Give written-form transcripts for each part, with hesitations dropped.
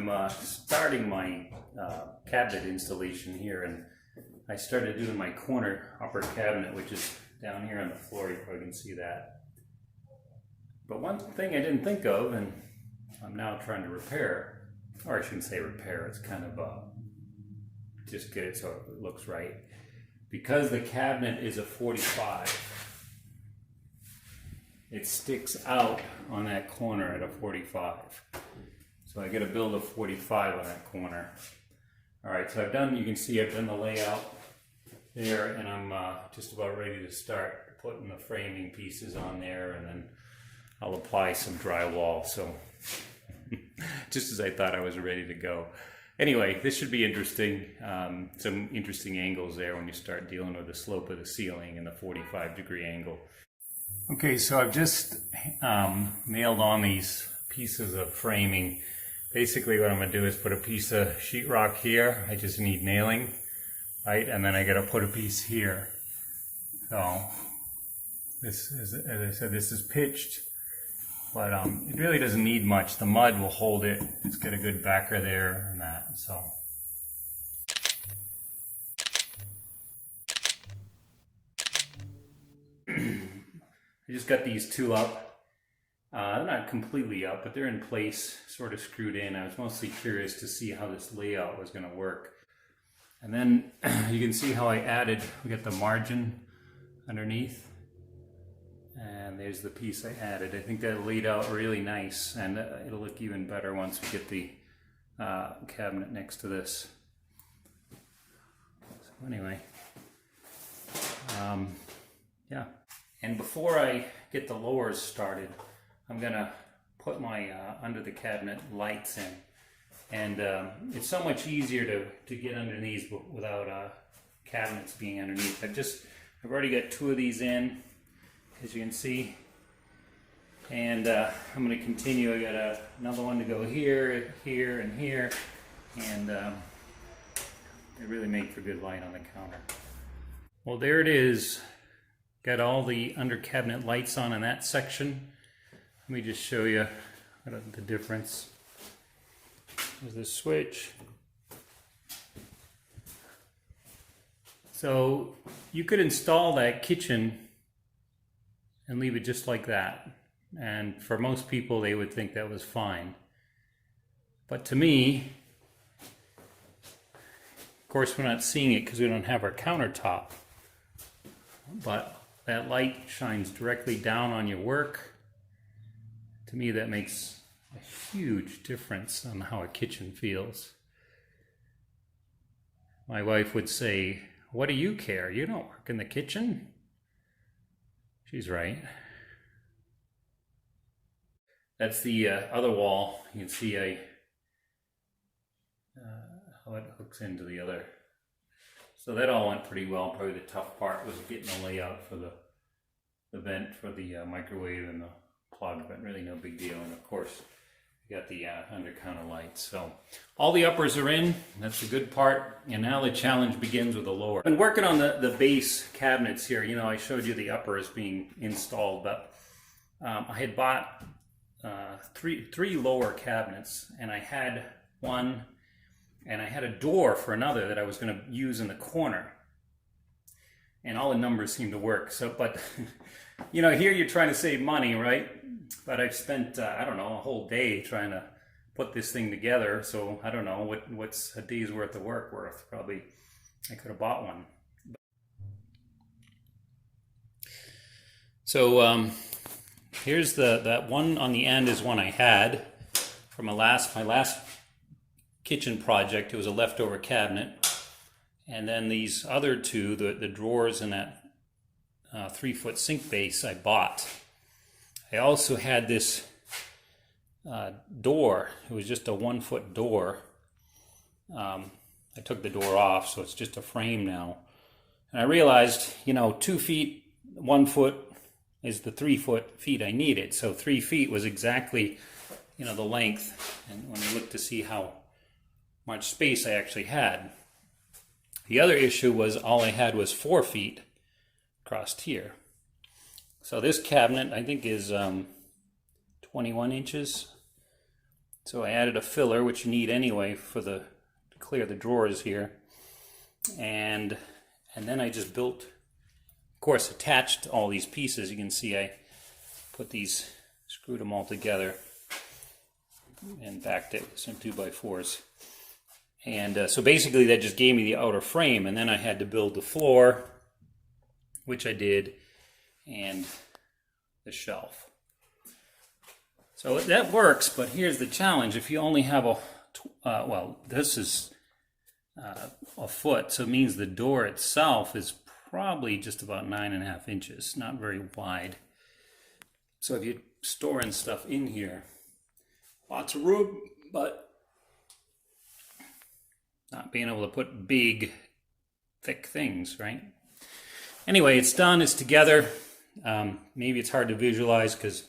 I'm starting my cabinet installation here, and I started doing my corner upper cabinet, which is down here on the floor. You probably can see that. But one thing I didn't think of, and I'm now trying to repair, or I shouldn't say repair, it's kind of just get it so it looks right. Because the cabinet is a 45, it sticks out on that corner at a 45. So I got to build a 45 on that corner. All right, so you can see I've done the layout there, and I'm just about ready to start putting the framing pieces on there, and then I'll apply some drywall. So just as I thought I was ready to go. Anyway, this should be interesting. Some interesting angles there when you start dealing with the slope of the ceiling and the 45-degree angle. Okay, so I've just nailed on these pieces of framing. Basically what I'm going to do is put a piece of sheetrock here. I just need nailing, right? And then I got to put a piece here. So this is, as I said, this is pitched, but it really doesn't need much. The mud will hold it. It's got a good backer there and that. So I just got these two up. They're not completely up, but they're in place, sort of screwed in. I was mostly curious to see how this layout was going to work. And then you can see how we got the margin underneath. And there's the piece I added. I think that laid out really nice, and it'll look even better once we get the cabinet next to this. So anyway, yeah. And before I get the lowers started, I'm gonna put my under the cabinet lights in, and it's so much easier to get underneath without cabinets being underneath. I've already got two of these in, as you can see, and I'm going to continue. I got another one to go here, here, and here, and they really make for good light on the counter. Well, there it is. Got all the under cabinet lights on in that section. Let me just show you the difference. There's the switch. So you could install that kitchen and leave it just like that. And for most people, they would think that was fine. But to me, of course, we're not seeing it because we don't have our countertop. But that light shines directly down on your work. To me, that makes a huge difference on how a kitchen feels. My wife would say, "What do you care? You don't work in the kitchen." She's right. That's the other wall. You can see how it hooks into the other. So that all went pretty well. Probably the tough part was getting the layout for the vent for the microwave and the plug, but really no big deal. And of course, you got the under counter lights. So all the uppers are in. That's the good part. And now the challenge begins with the lower. I've been working on the base cabinets here. You know, I showed you the uppers being installed, but I had bought three lower cabinets, and I had one, and I had a door for another that I was going to use in the corner. And all the numbers seem to work. So, but you know, here you're trying to save money, right? But I've spent, I don't know, a whole day trying to put this thing together. So I don't know what's a day's worth of work worth. Probably I could have bought one. So here's that one on the end is one I had from my last kitchen project. It was a leftover cabinet. And then these other two, the drawers and that 3-foot sink base I bought. I also had this door. It was just a 1-foot door. I took the door off, so it's just a frame now. And I realized, you know, 2 feet, 1 foot is the 3-foot feet I needed. So 3 feet was exactly, you know, the length. And when I looked to see how much space I actually had. The other issue was all I had was 4 feet across here. So this cabinet, I think, is 21 inches. So I added a filler, which you need anyway for to clear the drawers here. And then I just built, of course, attached all these pieces. You can see I put these, screwed them all together and backed it with some 2x4s. And so basically that just gave me the outer frame, and then I had to build the floor, which I did, and the shelf. So that works, but here's the challenge. If you only have well, this is a foot, so it means the door itself is probably just about 9.5 inches, not very wide. So if you're storing stuff in here, lots of room, but not being able to put big, thick things, right? Anyway, it's done, it's together. Maybe it's hard to visualize because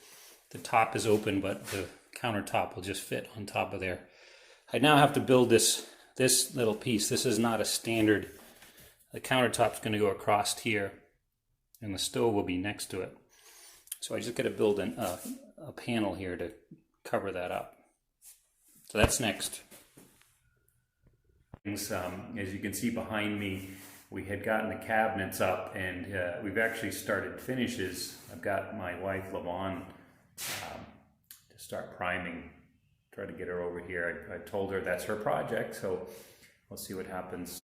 the top is open, but the countertop will just fit on top of there. I now have to build this little piece. This is not a standard. The countertop's going to go across here, and the stove will be next to it. So I just got to build a panel here to cover that up. So that's next. As you can see behind me, we had gotten the cabinets up, and we've actually started finishes. I've got my wife, Lavon, to start priming, try to get her over here. I told her that's her project, so we'll see what happens.